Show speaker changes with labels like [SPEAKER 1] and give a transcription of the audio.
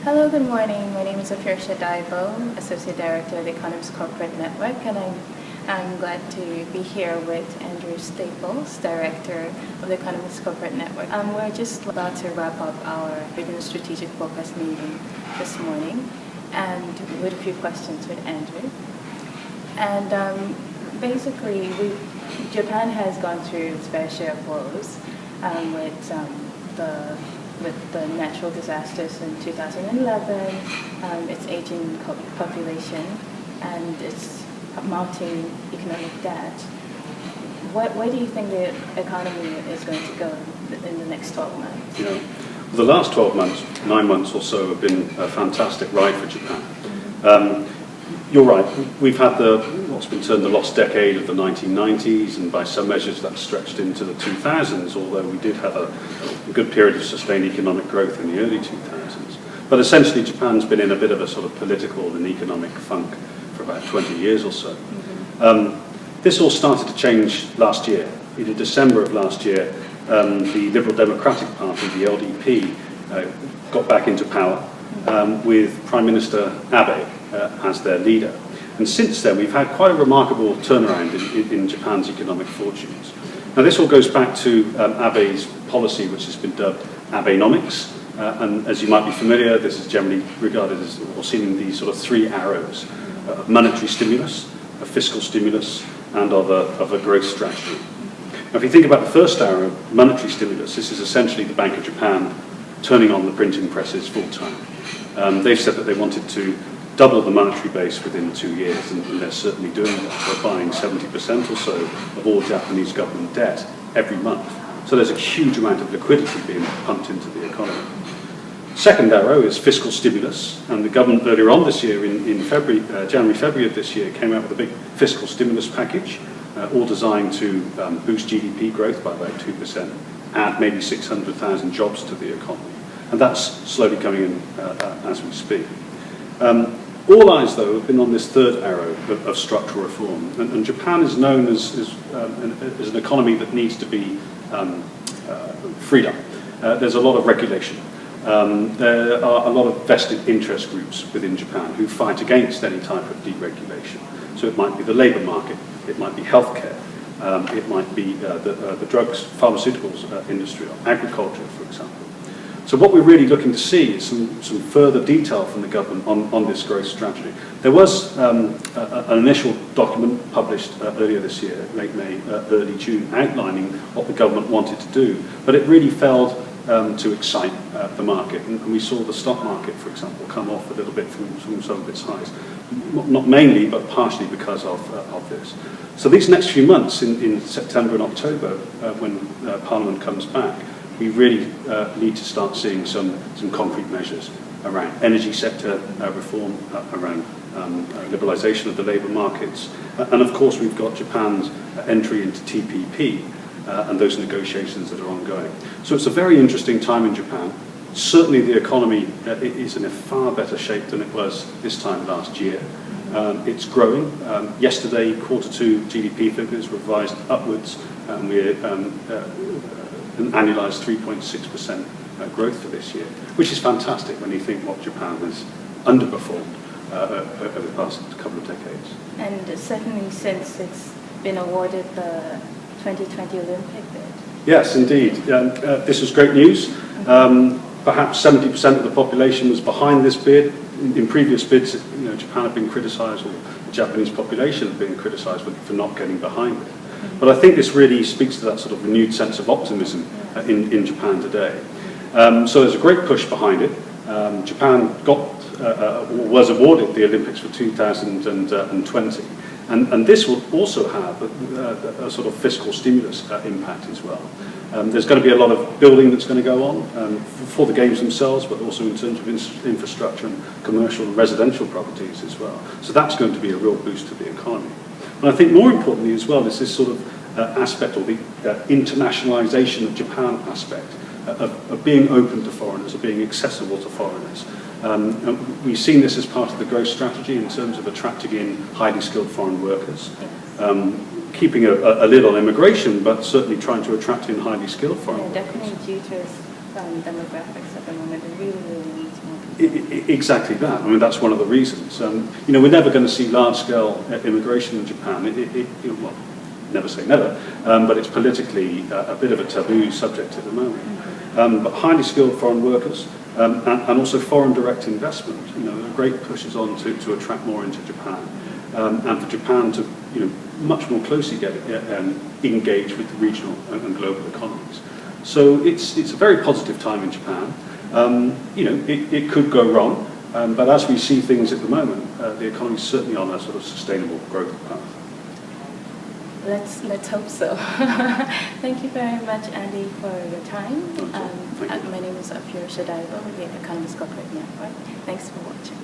[SPEAKER 1] Hello, good morning. My name is Ofeoritse Daibo, Associate Director of the Economist Corporate Network, and I'm glad to be here with Andrew Staples, Director of the Economist Corporate Network. We're just about to wrap up our Business Strategic Focus meeting this morning, and with a few questions with Andrew. And basically, Japan has gone through its fair share of woes with the natural disasters in 2011, its aging population, and its mounting economic debt. Where do you think the economy is going to go in the next 12 months?
[SPEAKER 2] Yeah. The last 12 months, 9 months or so, have been a fantastic ride for Japan. Mm-hmm. You're right, we've had what's been termed the lost decade of the 1990s, and by some measures that stretched into the 2000s, although we did have a good period of sustained economic growth in the early 2000s. But essentially Japan's been in a bit of a sort of political and economic funk for about 20 years or so. Mm-hmm. This all started to change last year. In December of last year, the Liberal Democratic Party, the LDP, got back into power with Prime Minister Abe as their leader. And since then, we've had quite a remarkable turnaround in Japan's economic fortunes. Now, this all goes back to Abe's policy, which has been dubbed Abenomics. And as you might be familiar, this is generally regarded as, or seen in these sort of three arrows: of monetary stimulus, of fiscal stimulus, and of a growth strategy. Now, if you think about the first arrow, monetary stimulus, this is essentially the Bank of Japan turning on the printing presses full time. They've said that they wanted to double the monetary base within 2 years, and they're certainly doing that. They're buying 70% or so of all Japanese government debt every month. So there's a huge amount of liquidity being pumped into the economy. Second arrow is fiscal stimulus, and the government earlier on this year, in January, February of this year, came out with a big fiscal stimulus package, all designed to boost GDP growth by about 2%, add maybe 600,000 jobs to the economy. And that's slowly coming in as we speak. All eyes, though, have been on this third arrow of structural reform. And Japan is known as an economy that needs to be freed up. There's a lot of regulation. There are a lot of vested interest groups within Japan who fight against any type of deregulation. So it might be the labour market, it might be healthcare, it might be the drugs, pharmaceuticals industry, or agriculture, for example. So what we're really looking to see is some further detail from the government on this growth strategy. There was an initial document published earlier this year, late May, early June, outlining what the government wanted to do, but it really failed to excite the market. And we saw the stock market, for example, come off a little bit from some of its highs. Not mainly, but partially because of this. So these next few months, in September and October, when Parliament comes back, we really need to start seeing some concrete measures around energy sector reform, around liberalisation of the labour markets, and of course we've got Japan's entry into TPP and those negotiations that are ongoing. So it's a very interesting time in Japan. Certainly the economy is in a far better shape than it was this time last year. It's growing. Yesterday, Q2 GDP figures revised upwards, and we're an annualized 3.6% growth for this year, which is fantastic when you think what Japan has underperformed over the past couple of decades.
[SPEAKER 1] And certainly since it's been awarded the 2020 Olympic bid.
[SPEAKER 2] Yes, indeed. This was great news. Perhaps 70% of the population was behind this bid. In previous bids, Japan had been criticised, or the Japanese population had been criticised for not getting behind it. But I think this really speaks to that sort of renewed sense of optimism in Japan today. So there's a great push behind it. Japan was awarded the Olympics for 2020, and this will also have a sort of fiscal stimulus impact as well. There's going to be a lot of building that's going to go on for the games themselves, but also in terms of infrastructure and commercial and residential properties as well. So that's going to be a real boost to the economy. And I think more importantly as well is this sort of aspect, or the internationalization of Japan aspect, of being open to foreigners, of being accessible to foreigners. And we've seen this as part of the growth strategy in terms of attracting in highly skilled foreign workers, keeping a lid on immigration, but certainly trying to attract in highly skilled foreign workers.
[SPEAKER 1] Definitely due to demographics at the moment, it really needs more people.
[SPEAKER 2] Exactly that. I mean, that's one of the reasons. We're never going to see large-scale immigration in Japan. Well, never say never, but it's politically a bit of a taboo subject at the moment. But highly skilled foreign workers and also foreign direct investment. There are great pushes on to attract more into Japan, and for Japan to much more closely get engaged with the regional and global economies. So it's a very positive time in Japan. It could go wrong, but as we see things at the moment, the economy is certainly on a sort of sustainable growth path.
[SPEAKER 1] Let's hope so. Thank you very much, Andy, for your time.
[SPEAKER 2] Thank you.
[SPEAKER 1] My name is Ofeoritse Daibo with the Economist Corporate Network. Thanks for watching.